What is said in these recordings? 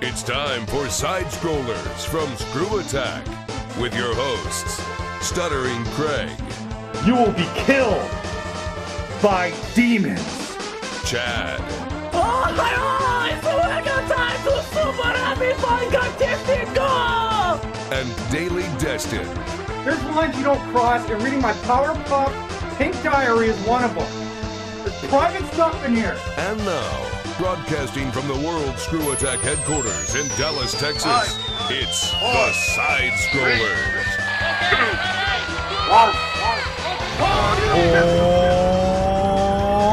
It's time for SideScrollers from ScrewAttack with your hosts, Stuttering Craig. You will be killed by demons. Chad. Oh, I got time to super happy fun contested goal! And Daily Destin. There's lines you don't cross, and reading my Powerpuff Pink Diary is one of them. There's private stuff in here. And now, broadcasting from the World ScrewAttack headquarters in Dallas, Texas, it's the SideScrollers.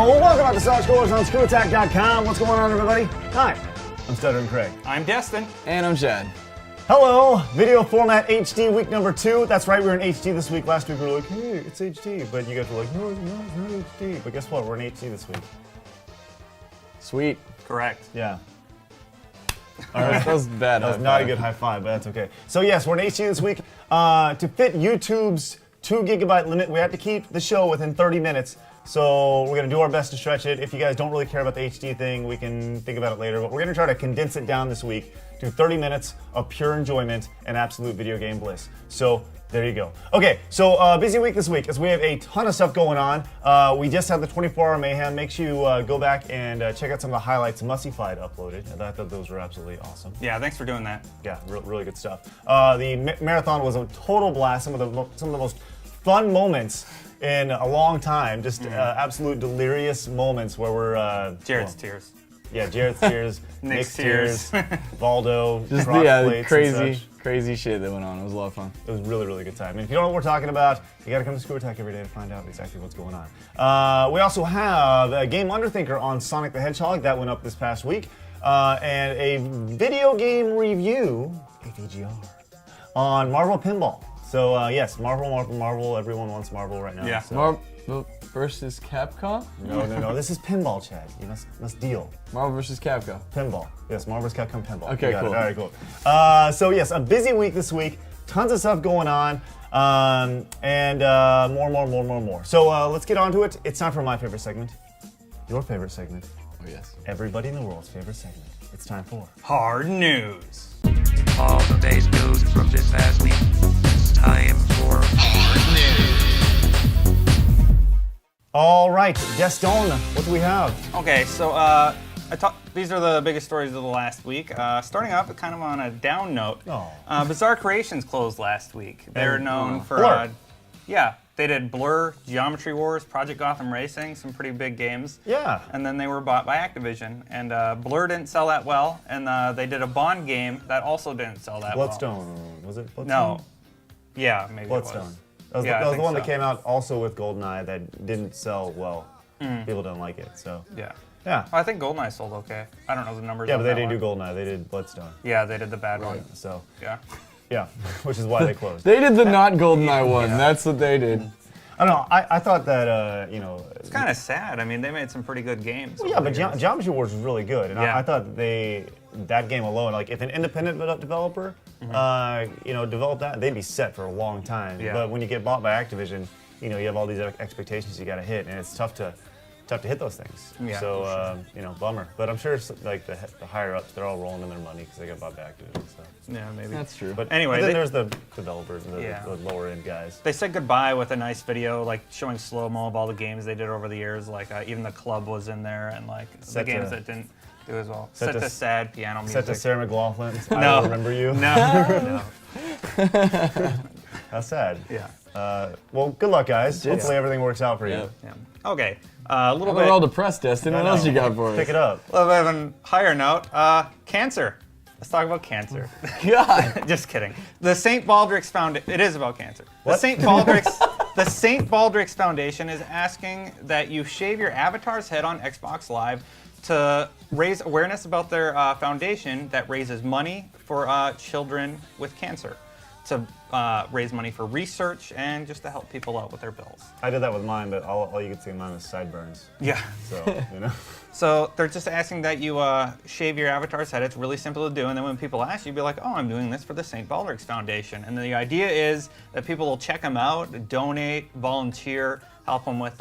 Welcome back to SideScrollers on ScrewAttack.com. What's going on, everybody? Hi, I'm Stuttering Craig. I'm Destin. And I'm Chad. Hello, video format HD week number 2. That's right, we were in HD this week. Last week we were like, hey, it's HD. But you guys were like, no, it's not HD. But guess what? We're in HD this week. Sweet. Correct. Yeah. All right, that was bad. That was not a good high five, but that's okay. So yes, we're in HD this week. To fit YouTube's 2 gigabyte limit, we have to keep the show within 30 minutes. So we're going to do our best to stretch it. If you guys don't really care about the HD thing, we can think about it later. But we're going to try to condense it down this week to 30 minutes of pure enjoyment and absolute video game bliss. So there you go. Okay, so busy week this week as we have a ton of stuff going on. We just had the 24-hour mayhem. Make sure you go back and check out some of the highlights Mussified uploaded. I thought those were absolutely awesome. Yeah, thanks for doing that. Yeah, really good stuff. The marathon was a total blast. Some of the most fun moments in a long time. Just absolute delirious moments where we're Jared's tears. Yeah, Jared's tears, Nick's tears, Valdo, Just the crazy shit that went on. It was a lot of fun. It was really good time. And if you don't know what we're talking about, you got to come to ScrewAttack every day to find out exactly what's going on. We also have a Game Underthinker on Sonic the Hedgehog that went up this past week, and a video game review, a VGR, on Marvel Pinball. So yes, Marvel. Everyone wants Marvel right now. Yeah. So. Marvel versus Capcom? No. This is pinball, Chad. You must deal. Marvel versus Capcom. Pinball. Yes, Marvel vs. Capcom Pinball. Okay, You got cool. it. All right, cool. So yes, a busy week this week. Tons of stuff going on, and more. So let's get on to it. It's time for my favorite segment, your favorite segment, Oh, yes. everybody in the world's favorite segment. It's time for Hard news. All the day's news from this past week. It's time for hard news. All right, Destin. What do we have? Okay, so these are the biggest stories of the last week. Starting off kind of on a down note. Bizarre Creations closed last week. They're known for Blur. They did Blur, Geometry Wars, Project Gotham Racing, some pretty big games. Yeah. And then they were bought by Activision. And Blur didn't sell that well. And they did a Bond game that also didn't sell that well. Bloodstone. Was it Bloodstone? No. Yeah, maybe Bloodstone. it was. That was, Yeah, I that was the think one that so. came out also with GoldenEye that didn't sell well. People didn't like it, so. Yeah. Yeah. I think GoldenEye sold okay. I don't know the numbers. Yeah, on but they that didn't one. do GoldenEye. They did Bloodstone. Yeah, they did the bad one. So, Yeah. yeah, which is why they closed. They did the not GoldenEye one. That's what they did. I don't know. I thought that, It's kind of sad. I mean, they made some pretty good games. Well, yeah, over but the years. Geometry Wars was really good, and Yeah. I thought that game alone, like if an independent developer, developed that, they'd be set for a long time. Yeah. But when you get bought by Activision, you have all these expectations you got to hit, and it's tough to hit those things. Yeah, So for bummer. But I'm sure like the higher ups, they're all rolling in their money because they got bought by Activision. So. Yeah, maybe. That's true. But Anyway, then they- there's the developers and the Yeah. lower end guys. They said goodbye with a nice video, like showing slow-mo of all the games they did over the years. Like even the club was in there, and like Set the games to- that didn't do as well. set Set to to sad piano music. Set to Sarah McLaughlin. I No. Will Remember You. No. How sad. Yeah. Well, good luck, guys. Yeah. Hopefully everything works out for you. Yep. Yeah. Okay. A little We're bit. all depressed, Destin. What I else know. you got for us? Pick it up. A little bit of a higher note. Cancer. Let's talk about cancer. God. Just kidding. The St. Baldrick's Foundation. It is about cancer. What? The St. Baldrick's Foundation is asking that you shave your avatar's head on Xbox Live to raise awareness about their foundation that raises money for children with cancer, to raise money for research and just to help people out with their bills. I did that with mine, but all you could see in mine was sideburns. Yeah. So, So they're just asking that you shave your avatar's head. It's really simple to do. And then when people ask you, be like, oh, I'm doing this for the St. Baldrick's Foundation. And the idea is that people will check them out, donate, volunteer, help them with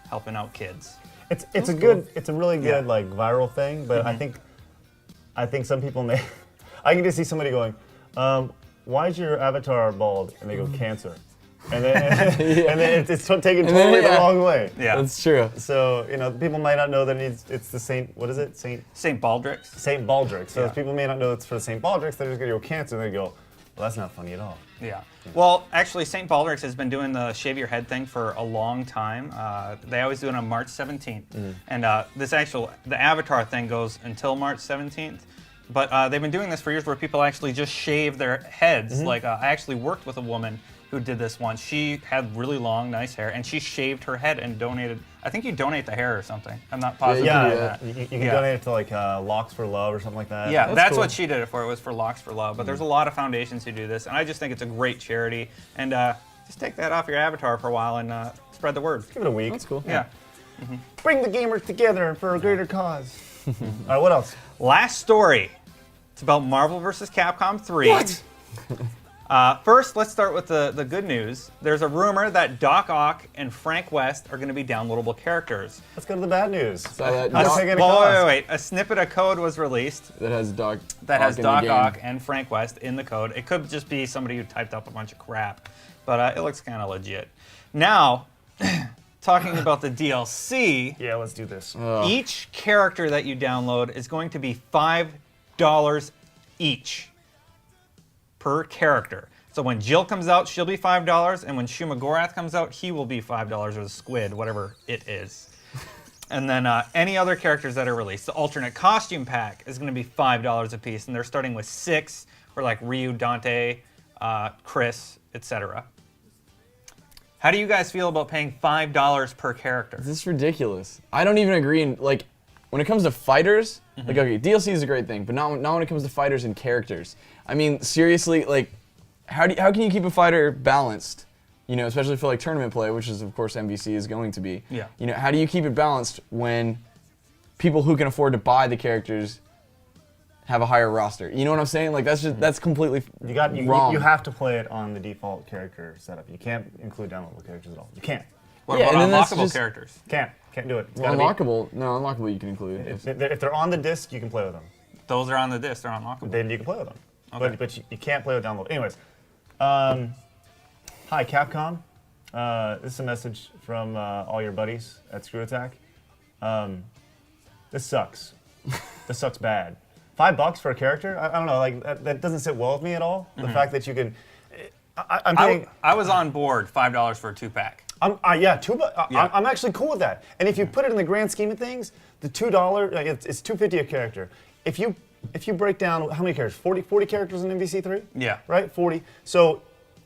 helping out kids. it's a really good like viral thing, but I think some people may I can just see somebody going, why is your avatar bald? And they go, cancer. And then, and then it's taken totally the wrong way. Yeah, That's true. So, people might not know that it's the Saint, what is it? St. Baldrick's. St. Baldrick's. So people may not know it's for the St. Baldrick's, they're just going to go cancer, and they go, well, that's not funny at all. Yeah. Well, actually, St. Baldrick's has been doing the shave your head thing for a long time. They always do it on March 17th. And the avatar thing goes until March 17th. But they've been doing this for years where people actually just shave their heads. Like, I actually worked with a woman who did this once. She had really long, nice hair, and she shaved her head and donated. I think you donate the hair or something. I'm not positive. Yeah, you can donate it to like Locks for Love or something like that. Yeah, that's cool. what she did it for. It was for Locks for Love. But there's a lot of foundations who do this, and I just think it's a great charity. And just take that off your avatar for a while and spread the word. Give it a week. That's cool. Yeah. Bring the gamers together for a greater cause. All right, what else? Last story. It's about Marvel vs. Capcom 3. What? First, let's start with the good news. There's a rumor that Doc Ock and Frank West are going to be downloadable characters. Let's go to the bad news. So that How's it Doc, gonna cost? Wait. A snippet of code was released that has Doc. that has Ock in the Doc game. Ock and Frank West in the code. It could just be somebody who typed up a bunch of crap, but it looks kind of legit. Now, talking about the DLC, Yeah, let's do this. each character that you download is going to be $5 each per character. So when Jill comes out, she'll be $5, and when Shuma Gorath comes out, he will be $5, or the squid, whatever it is. And then any other characters that are released. The alternate costume pack is going to be $5 a piece, and they're starting with 6 for like Ryu, Dante, Chris, etc. How do you guys feel about paying $5 per character? This is ridiculous. I don't even agree. Like, when it comes to fighters, like, okay, DLC is a great thing, but not when it comes to fighters and characters. I mean, seriously, like, how can you keep a fighter balanced? Especially for like tournament play, which is of course MVC is going to be. Yeah. How do you keep it balanced when people who can afford to buy the characters have a higher roster? You know what I'm saying? Like that's completely wrong. You have to play it on the default character setup. You can't include downloadable characters at all. You can't. What Yeah, about and then that's unlockable just- characters? Can't do it. It's Well, gotta be- unlockable you can include. If they're on the disc, you can play with them. Those are on the disc, they're unlockable. Then you can play with them. Okay. But you can't play with download. Anyways, hi Capcom. This is a message from all your buddies at ScrewAttack. This sucks. This sucks bad. $5 for a character? I don't know. Like that doesn't sit well with me at all. The fact that you can. I'm paying. I was on board $5 for a 2-pack. I'm actually cool with that. And if you put it in the grand scheme of things, the $2, it's $2.50 a character. If you break down how many characters, 40 characters in MVC3? Yeah. Right, 40. So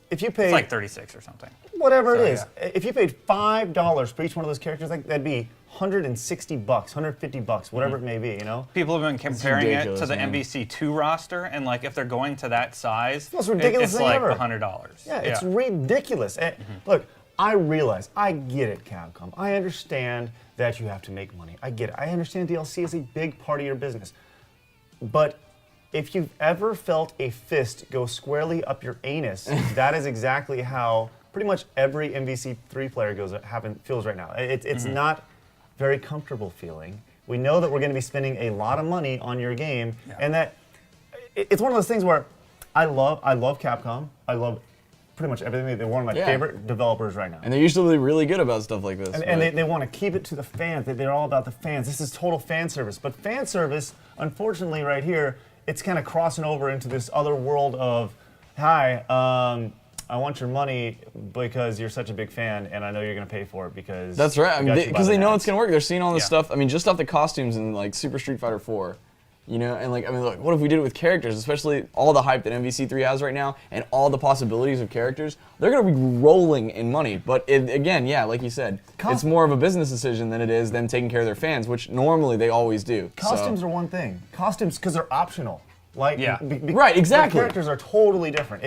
if you pay It's like 36 or something. whatever So, it is, if you paid $5 for each one of those characters, that'd be $160, $150, whatever it may be. People have been comparing it to ridiculous, the man. MVC2 roster, and like if they're going to that size, Most ridiculous it's thing like ever. $100. Yeah, it's ridiculous. And look, I realize, I get it, Capcom. I understand that you have to make money. I get it. I understand DLC is a big part of your business. But if you've ever felt a fist go squarely up your anus, that is exactly how pretty much every MVC3 player feels right now. It's not very comfortable feeling. We know that we're going to be spending a lot of money on your game, and that it's one of those things where I love Capcom. I love pretty much everything. They're one of my favorite developers right now. And they're usually really good about stuff like this. And they want to keep it to the fans. They're all about the fans. This is total fan service. But fan service, unfortunately, right here, it's kind of crossing over into this other world of, hi, I want your money because you're such a big fan, and I know you're going to pay for it because That's right. Because they know it's going gonna work. They're seeing all this stuff. I mean, just off the costumes in like Super Street Fighter 4, and look, what if we did it with characters? Especially all the hype that MVC3 has right now, and all the possibilities of characters. They're gonna be rolling in money. But again, like you said, it's more of a business decision than it is them taking care of their fans, which normally they always do. Costumes are one thing. Costumes, because they're optional. Like, right, exactly. The characters are totally different.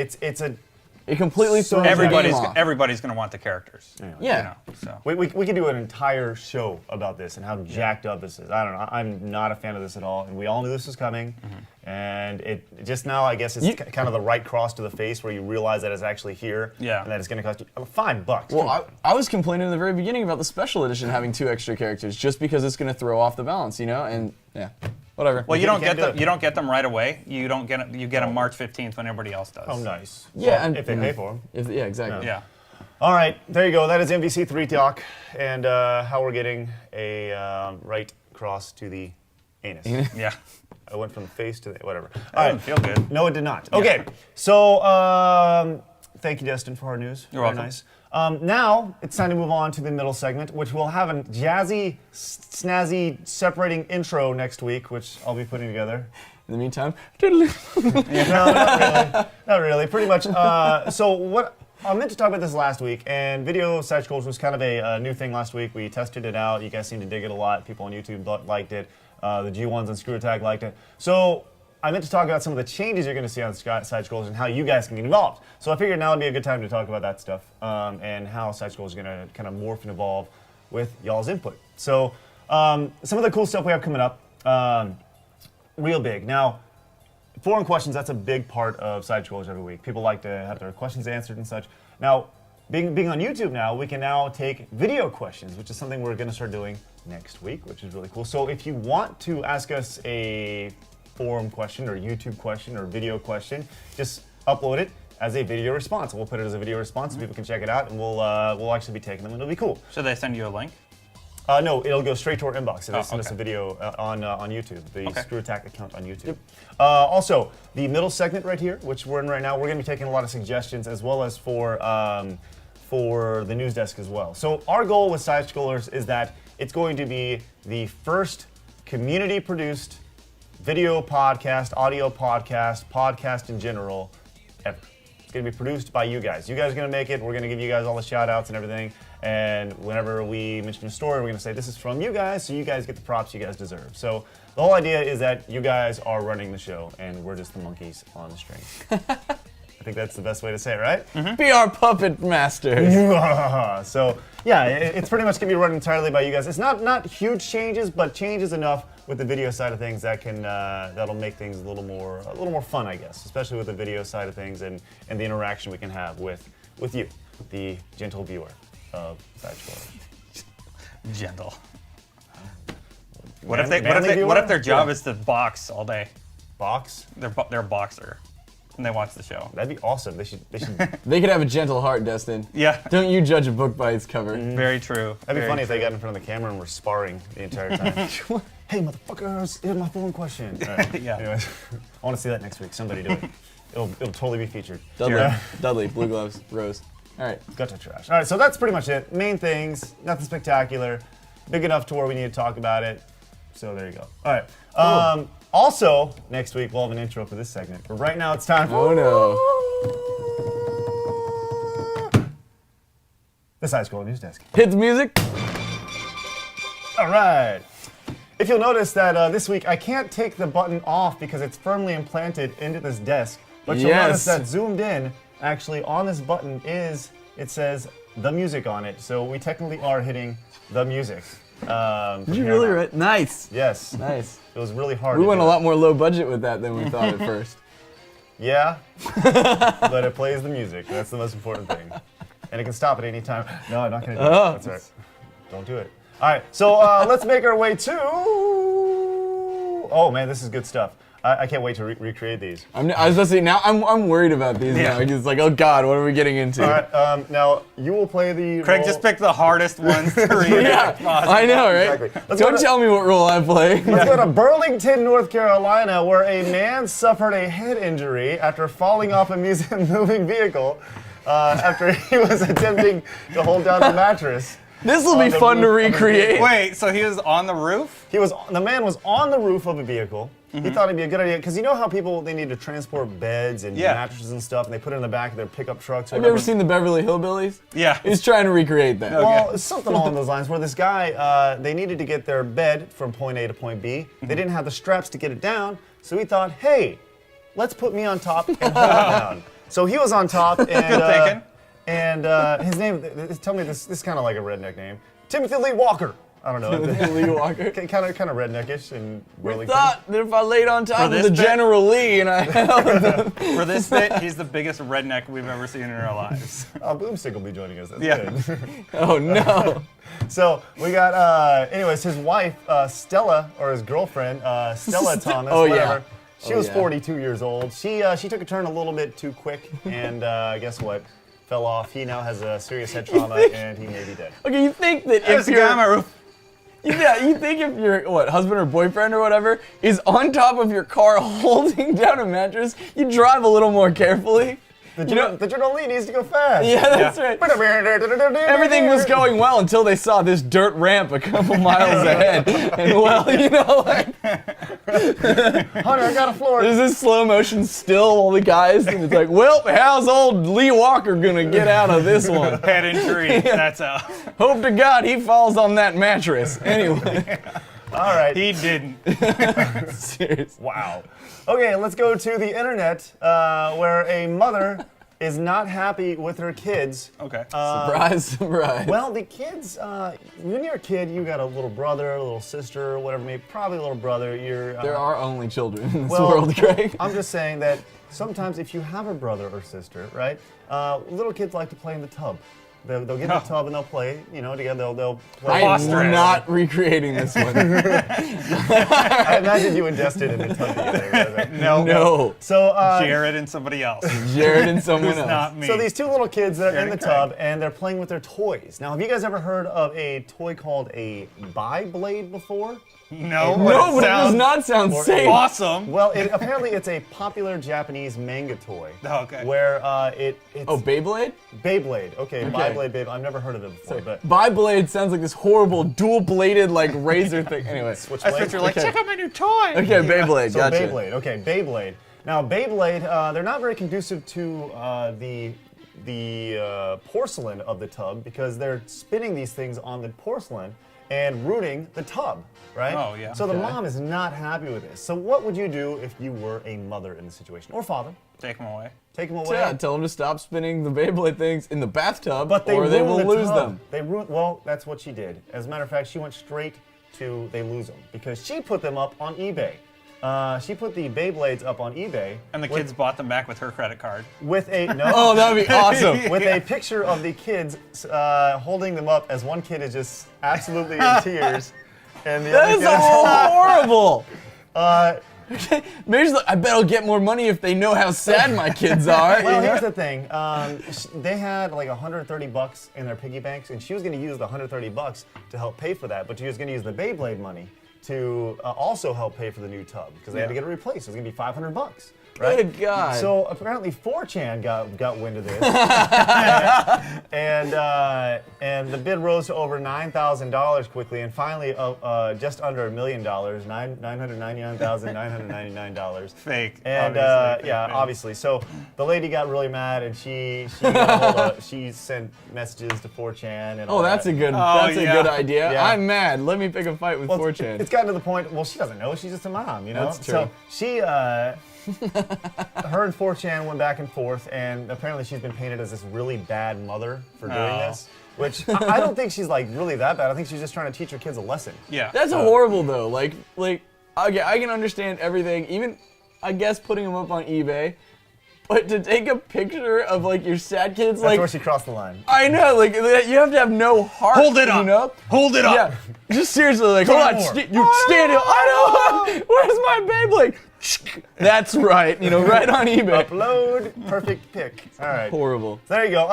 It completely So throws the game off. Everybody's going to want the characters. Yeah. So. We could do an entire show about this and how jacked up this is. I don't know. I'm not a fan of this at all, and we all knew this was coming. And it just now, I guess, it's kind of the right cross to the face where you realize that it's actually here, and that it's going to cost you $5. Well, I was complaining in the very beginning about the special edition having 2 extra characters just because it's going to throw off the balance, and yeah. Whatever. Well, you don't can't get do them. it. You don't get them right away. You don't get you get them March 15th when everybody else does. Oh, nice. Yeah, Well, and- if they pay for them. Yeah, exactly. Yeah. All right, there you go. That is MVC3 talk, and how we're getting a right cross to the anus. Yeah. I went from the face to the whatever. That All doesn't feel good. No, it did not. Okay, so thank you, Destin, for our news. You're Very welcome. nice. Now it's time to move on to the middle segment, which will have a jazzy, snazzy, separating intro next week, which I'll be putting together. In the meantime, No, not really. Not really. Pretty much. So what I meant to talk about this last week, and video SideScrollers was kind of a new thing last week. We tested it out. You guys seemed to dig it a lot. People on YouTube liked it. The G1s on ScrewAttack liked it. So I meant to talk about some of the changes you're going to see on SideScrollers and how you guys can get involved. So I figured now would be a good time to talk about that stuff and how SideScrollers is going to kind of morph and evolve with y'all's input. So some of the cool stuff we have coming up. Real big. Now, forum questions, that's a big part of SideScrollers every week. People like to have their questions answered and such. Now, being on YouTube now, we can now take video questions, which is something we're going to start doing next week, which is really cool. So if you want to ask us a forum question or YouTube question or video question, just upload it as a video response. We'll put it as a video response so people can check it out, and we'll actually be taking them, and it'll be cool. Should they send you a link? No, it'll go straight to our inbox. It'll send us a okay. video on YouTube, the Okay. ScrewAttack account on YouTube. Also, the middle segment right here, which we're in right now, we're going to be taking a lot of suggestions as well as for the news desk as well. So our goal with SideScrollers is that it's going to be the first community-produced video podcast, audio podcast in general ever. It's going to be produced by you guys. You guys are going to make it. We're going to give you guys all the shout-outs and everything. And whenever we mention a story, we're going to say, this is from you guys, so you guys get the props you guys deserve. So the whole idea is that you guys are running the show, and we're just the monkeys on the string. I think that's the best way to say it, right? be our puppet masters. So, yeah, it's pretty much going to be run entirely by you guys. It's not huge changes, but changes enough with the video side of things that can that'll make things a little more fun, I guess, especially with the video side of things and the interaction we can have with you, the gentle viewer of SideScrollers. Gentle. Manly What viewer? if their job Yeah. is to box all day? Box? They're a boxer, and they watch the show. That'd be awesome. They should. They could have a gentle heart, Destin. Yeah. Don't you judge a book by its cover. Very true. That'd be Very funny if they true. got in front of the camera and were sparring the entire time. Hey, motherfuckers! Here's my phone question. All right. Yeah. Anyways, I want to see that next week. Somebody do it. It'll totally be featured. Dudley, Yeah. Dudley, blue gloves, rose. All right. Gutcha trash. All right, so that's pretty much it. Main things, nothing spectacular. Big enough to where we need to talk about it. So there you go. All right. Also, next week we'll have an intro for this segment. But right now it's time for Oh no. the SideScroller News Desk. Hit the music. All right. If you'll notice that this week I can't take the button off because it's firmly implanted into this desk. But you'll notice Yes. that zoomed in, actually on this button it says the music on it. So we technically are hitting the music. Did you really write? Nice. Yes. Nice. It was really hard. We to went do a it. lot more low budget with that than we thought at first. Yeah, but it plays the music. That's the most important thing. And it can stop at any time. No, I'm not going to do it. Oh. That's all right. Don't do it. All right, so let's make our way to... Oh, man, this is good stuff. I can't wait to recreate these. I was about to say, now I'm worried about these Yeah. now. It's like, oh God, what are we getting into? All right, now you will play the Craig role- just picked the hardest ones to read. Yeah, I know, right? Exactly. Let's go Don't to- tell me what role I play. Let's go to Burlington, North Carolina, where a man suffered a head injury after falling off a moving vehicle after he was attempting to hold down a mattress. This will On be the fun to roof of a recreate. Wait, so he was on the roof? The man was on the roof of a vehicle. He thought it'd be a good idea, because you know how people, they need to transport beds and Yeah. mattresses and stuff, and they put it in the back of their pickup trucks or Have you ever whatever. seen the Beverly Hillbillies? Yeah. He's trying to recreate that. Well, it's something along those lines, where this guy, they needed to get their bed from point A to point B. They didn't have the straps to get it down, so he thought, hey, let's put me on top and hold it down. So he was on top, and Good thinking. his name, tell me this is kind of like a redneck name, Timothy Lee Walker. I don't know. Lee Walker. kind of redneckish and Burlington. Thought that if I laid on top of this the bit- General Lee and I held him. For this bit, he's the biggest redneck we've ever seen in our lives. Boomstick will be joining us. That's Yeah. good. Oh no. So we got, anyways, his wife, Stella, or his girlfriend, Stella Thomas, Oh, yeah. whatever. She Oh, was yeah. 42 years old. She took a turn a little bit too quick, and guess what? Fell off. He now has a serious head trauma, and he may be dead. Okay, you think that if you're you think if your husband or boyfriend or whatever is on top of your car holding down a mattress, you drive a little more carefully. The General Lee needs to go fast. Yeah, that's right. Everything was going well until they saw this dirt ramp a couple miles ahead. And well, like Hunter, I got a floor. there's this slow motion still all the guys and it's like, well, how's old Lee Walker gonna get out of this one? Head injury. That's out. Hope to God he falls on that mattress. Anyway. All right. He didn't. Seriously. Wow. Okay, let's go to the internet, where a mother is not happy with her kids. Okay. Surprise, surprise. Well, the kids, when you're a kid, you got a little brother, a little sister, whatever, maybe probably a little brother. There are only children in this well, world, Greg. I'm just saying that sometimes if you have a brother or sister, right, little kids like to play in the tub. They'll get in the tub and they'll play, together. They'll play. I Foster. am not recreating this one. I imagine you ingested in the tub together. Right? No. So, Jared and somebody else. Jared and someone Who's else. not me. So these two little kids that are in the Jared and Craig. tub and they're playing with their toys. Now, have you guys ever heard of a toy called a bi-blade before? No, No, but it does sounds not sound safe. awesome. Well, apparently it's a popular Japanese manga toy. Okay. Where it's Oh, Beyblade? Beyblade. Okay, bi-blade, Beyblade. I've never heard of it before, but Beyblade sounds like this horrible dual-bladed like razor thing. Anyway. Switchblade. That's what you're like, Okay. check out my new toy. Okay, Beyblade, So gotcha. Beyblade. Okay, Beyblade. Now Beyblade, they're not very conducive to the porcelain of the tub because they're spinning these things on the porcelain and rooting the tub, right? Oh, yeah. So the Okay. mom is not happy with this. So what would you do if you were a mother in the situation, or father? Take him away. Take them away. Yeah, tell them to stop spinning the Beyblade things in the bathtub, But they or they will ruined the lose tub. them. They ruined. Well, that's what she did. As a matter of fact, she went straight to they lose them because she put them up on eBay. She put the Beyblades up on eBay. And the kids bought them back with her credit card. with a no. Oh, that would be awesome. With a picture of the kids holding them up as one kid is just absolutely in tears, and the That other is kid horrible. uh, Maybe she's like, I bet I'll get more money if they know how sad my kids are. Well, you know? here's the thing. They had like $130 in their piggy banks, and she was going to use the $130 to help pay for that, but she was going to use the Beyblade money to also help pay for the new tub because they had to get it replaced. It was going to be $500. Right? Good God. So apparently 4chan got wind of this, and the bid rose to over $9,000 quickly, and finally just under $1 million, $999,999. Fake. And obviously. yeah, obviously. So the lady got really mad, and she sent messages to 4chan and all Oh, that's that. a good. Oh, That's a yeah. good idea. Yeah. I'm mad. Let me pick a fight with Well, 4chan. It's gotten to the point. Well, she doesn't know. She's just a mom, you know. That's true. So she, her and 4chan went back and forth, and apparently she's been painted as this really bad mother for doing Oh. this. Which I don't think she's like really that bad. I think she's just trying to teach her kids a lesson. Yeah. That's horrible though. Like, okay, I can understand everything. Even, I guess, putting them up on eBay. But to take a picture of like your sad kids, That's like where she crossed the line. I know, like you have to have no heart. Hold it up. You know? Hold it up. Yeah, just seriously, like, hold on, more. you stand here. I know. Where's my Beyblade? That's right. Right on eBay. Upload, perfect pic. All right. Horrible. So there you go.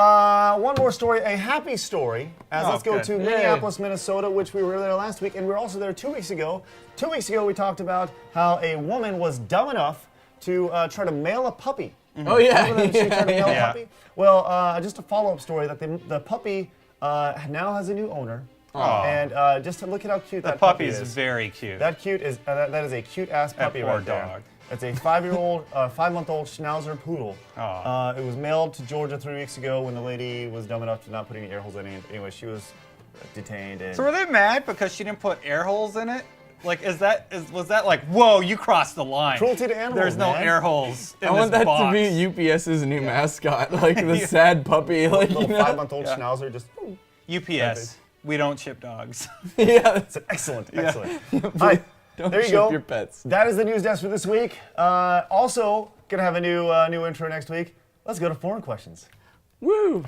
One more story, a happy story. Let's go good. to Minneapolis, Minnesota, which we were there last week, and we were also there 2 weeks ago. 2 weeks ago, we talked about how a woman was dumb enough to try to mail a puppy. Oh yeah. Remember that she tried to mail a Yeah. puppy? Well, just a follow-up story that the puppy now has a new owner. And just to look at how cute The that puppy is. is very cute. That is a cute ass puppy poor right there. dog. It's a 5-month-old Schnauzer poodle. Aw. It was mailed to Georgia 3 weeks ago when the lady was dumb enough to not put any air holes in it. Anyway, she was detained. And So were they mad because she didn't put air holes in it? Like, was that like, whoa, you crossed the line? Cruelty to animals, There's no man. air holes in I want this that box. to be UPS's new mascot, like the sad puppy, like little 5-month-old Schnauzer just. UPS. We don't ship dogs. Yeah. That's excellent. All right, Don't there you ship go. your pets. That is the news desk for this week. Also, gonna have a new intro next week. Let's go to foreign questions. Woo!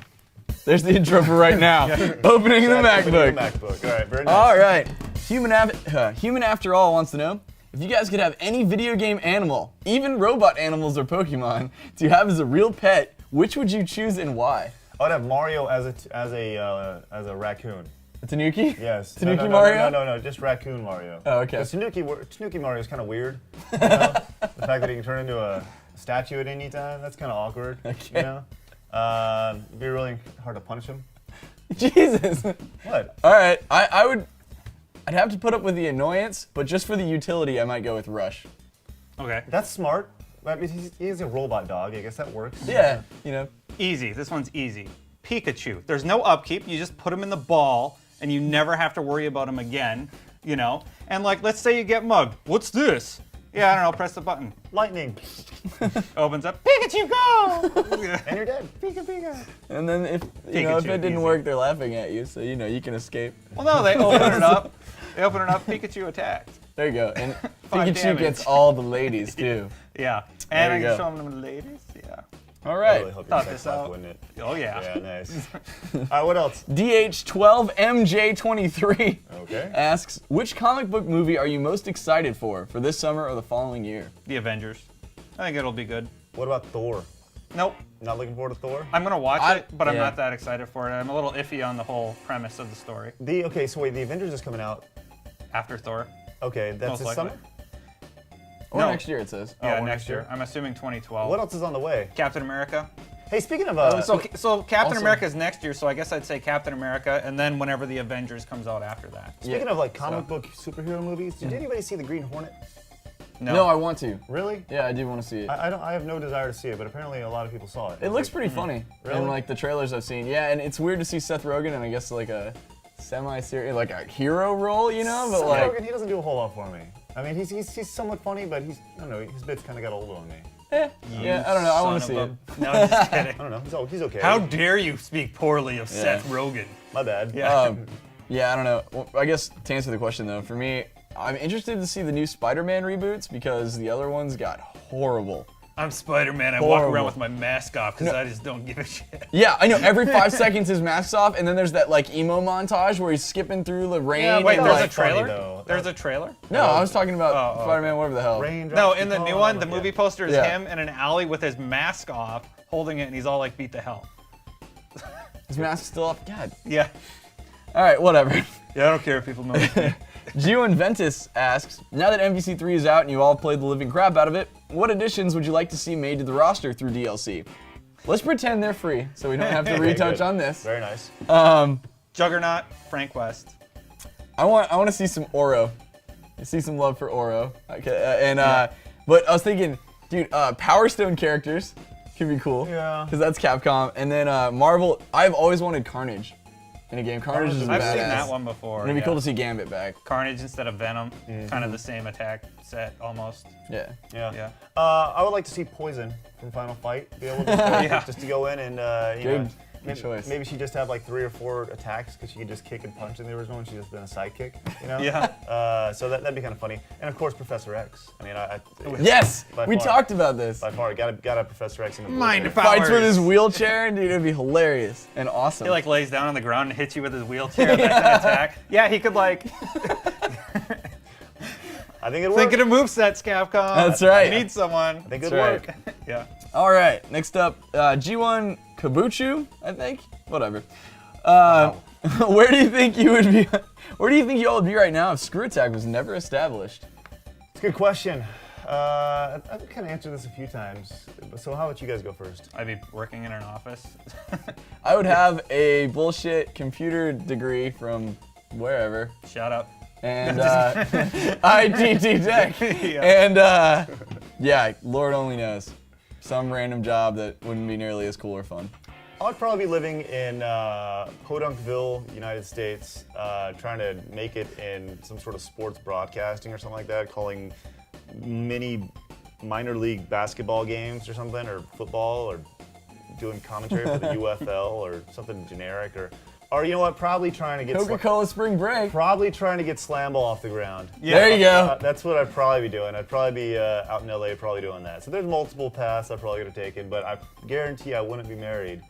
There's the intro for right now. Opening the MacBook. MacBook. All right, very nice. All right. Human After All wants to know if you guys could have any video game animal, even robot animals or Pokemon, to have as a real pet, which would you choose and why? I'd have Mario as a raccoon. A Tanuki? Yes. Tanuki Mario? No, just raccoon Mario. Oh, okay. 'Cause Tanuki Mario is kind of weird. You know? The fact that he can turn into a statue at any time, that's kind of awkward. Okay. You know? It'd be really hard to punish him. Jesus. What? All right. I'd have to put up with the annoyance, but just for the utility, I might go with Rush. Okay. That's smart. I mean, he's a robot dog. I guess that works. Yeah, you know. Easy. This one's easy. Pikachu. There's no upkeep. You just put him in the ball, and you never have to worry about him again. You know. And like, let's say you get mugged. What's this? Yeah, I don't know. Press the button. Lightning. Opens up. Pikachu, go! And you're dead. Pika, Pika. And then if Pikachu, it didn't easy. work, they're laughing at you, so you can escape. Well, no, they open it up. They open it up. Pikachu attacked. There you go. And 5 Pikachu damage. gets all the ladies too. Yeah. And I you can go. show them the ladies. Yeah. All I right. really hope Thought your this sex life, out. wouldn't it? Oh yeah. Yeah, nice. All right, what else? DH12MJ23 Okay. asks, which comic book movie are you most excited for this summer or the following year? The Avengers. I think it'll be good. What about Thor? Nope. Not looking forward to Thor? I'm gonna watch it, but I'm yeah. not that excited for it. I'm a little iffy on the whole premise of the story. Okay, so wait, the Avengers is coming out. After Thor. Okay, that's Most this likely. summer? Or No. next year, it says. Yeah, or next next year. year. I'm assuming 2012. What else is on the way? Captain America. Hey, speaking of So Captain also- America is next year, so I guess I'd say Captain America, and then whenever the Avengers comes out after that. speaking Yeah. of like comic book superhero movies, did anybody see the Green Hornet? No, I want to. Really? Yeah, I do want to see it. I have no desire to see it, but apparently a lot of people saw it. It looks pretty funny. Really? And like the trailers I've seen. Yeah, and it's weird to see Seth Rogen in I guess like a semi-serious, like a hero role, you know? But Seth like, Rogen, he doesn't do a whole lot for me. I mean, he's somewhat funny, but I don't know, his bits kind of got old on me. yeah, I don't know. I want to see it. No, I'm just kidding. I don't know, he's okay. How dare you speak poorly of Seth Rogen? My bad. Yeah. Yeah, I don't know. Well, I guess to answer the question though, for me, I'm interested to see the new Spider-Man reboots because the other ones got horrible. I'm Spider-Man. I walk Horrible. around with my mask off because I just don't give a shit. Yeah, I know. Every 5 seconds his mask's off, and then there's that like emo montage where he's skipping through the rain. Yeah, wait, and, there's like, a trailer? though. There's a trailer? No, I was talking about Oh, Spider-Man, whatever the hell. Raindrops No, in keep the new falling one, on the me. movie poster is Yeah. him in an alley with his mask off, holding it, and he's all like beat to hell. His mask's still off. God. Yeah. All right, whatever. Yeah, I don't care if people know. me. Gio Inventus asks, now that MVC3 is out and you all played the living crap out of it, what additions would you like to see made to the roster through DLC? Let's pretend they're free, so we don't have to Okay, retouch good. on this. Very nice. Juggernaut, Frank West. I want to see some Oro. I see some love for Oro. Okay, but I was thinking, dude, Power Stone characters could be cool. Yeah. Because that's Capcom. And then Marvel, I've always wanted Carnage in a game. Carnage is I've badass. seen that one before. It'd be yeah. cool to see Gambit back. Carnage instead of Venom. Kind of the same attack set, almost. Yeah. Yeah. Yeah. I would like to see Poison from Final Fight be able to Yeah. just to go in and you Good. know, Good choice. maybe she just have like 3 or 4 attacks because she could just kick and punch in the original and she's just been a sidekick, you know? Yeah. So that'd be kind of funny. And of course Professor X. I mean, Yes! By We far. talked about this. by far gotta have Professor X in the Mind wheelchair. powers. Fights with his wheelchair, dude, it'd be hilarious and awesome. He like lays down on the ground and hits you with his wheelchair and that's an attack. Yeah, he could like I think it'd work. thinking of movesets, Capcom. That's right. I need someone. I think it'd That's work. Yeah. All right, next up, G1 Kabuchu, I think. Whatever. Where do you think you would be? Where do you think you all would be right now if ScrewAttack was never established? It's a good question. I've kind of answered this a few times. So how about you guys go first? I'd be working in an office. I would have a bullshit computer degree from wherever, Shut up. and ITT Tech, Yeah. and yeah, Lord only knows, some random job that wouldn't be nearly as cool or fun. I'd probably be living in Podunkville, United States, trying to make it in some sort of sports broadcasting or something like that, calling mini minor league basketball games or something, or football, or doing commentary for the UFL or something generic, or Or you know what? Probably trying to get Coca-Cola Spring Break. probably trying to get Slambo off the ground. There you go. That's what I'd probably be doing. I'd probably be out in LA probably doing that. So there's multiple paths I probably could have taken, but I guarantee I wouldn't be married.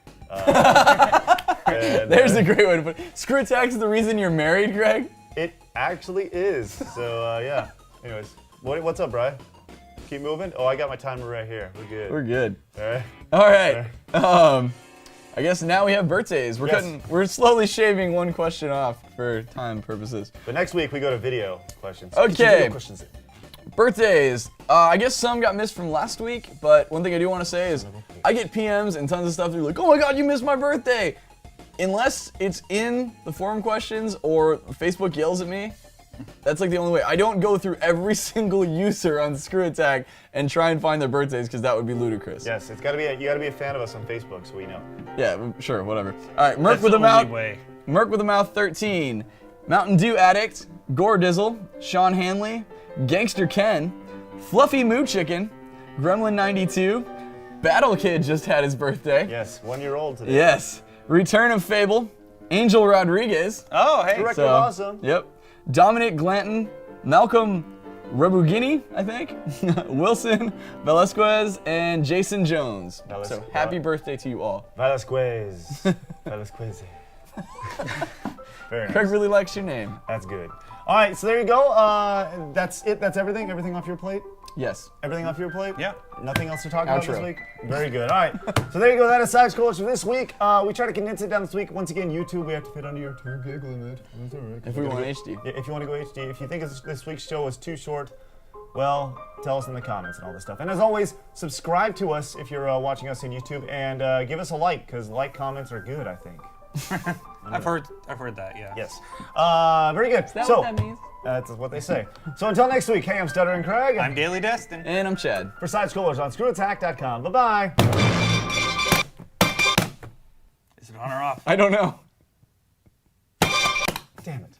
There's a great way to put it. ScrewAttack's is the reason you're married, Greg? It actually is. So yeah. Anyways, what's up, Brian? Keep moving. Oh, I got my timer right here. We're good. We're good. All right. All right. I guess now we have birthdays. Yes. We're slowly shaving one question off for time purposes. But next week we go to video questions. Okay. Get your video questions in. Birthdays. I guess some got missed from last week, but one thing I do want to say is I get PMs and tons of stuff. They're like, oh my God, you missed my birthday. Unless it's in the forum questions or Facebook yells at me, that's like the only way. I don't go through every single user on ScrewAttack and try and find their birthdays because that would be ludicrous. Yes, it's gotta be. You gotta be a fan of us on Facebook, so we know. Yeah, sure, whatever. All right, Merc That's with a the only mouth. way. Merc with a mouth 13, Mountain Dew Addict, Gore Dizzle, Sean Hanley, Gangster Ken, Fluffy Moo Chicken, Gremlin 92, Battle Kid just had his birthday. Yes, 1 year old today. Yes. Return of Fable, Angel Rodriguez. Oh, hey. Director Awesome. Yep. Dominic Glanton, Malcolm Rabugini, I think, Wilson Velasquez, and Jason Jones. So happy birthday to you all. Velasquez. Velasquez. Very nice. Craig really likes your name. That's good. All right, so there you go. That's it. That's everything. Everything off your plate. Yes. Everything off your plate? Yeah. Nothing else to talk about this Outro. week? Very good. All right. So there you go. That is SideScrollers for this week. We try to condense it down this week. Once again, YouTube, we have to fit under your 2 gig limit. That's all right. If we want HD. Yeah, if you want to go HD. If you think this week's show was too short, well, tell us in the comments and all this stuff. And as always, subscribe to us if you're watching us on YouTube, and give us a like, because like comments are good, I think. I've heard that, yeah. Yes. Very good. Is that so, what that means? that's what they say. So until next week, hey, I'm Stuttering Craig. I'm Daily Destin. And I'm Chad. For SideScrollers on ScrewAttack.com. Bye-bye. Is it on or off? I don't know. Damn it.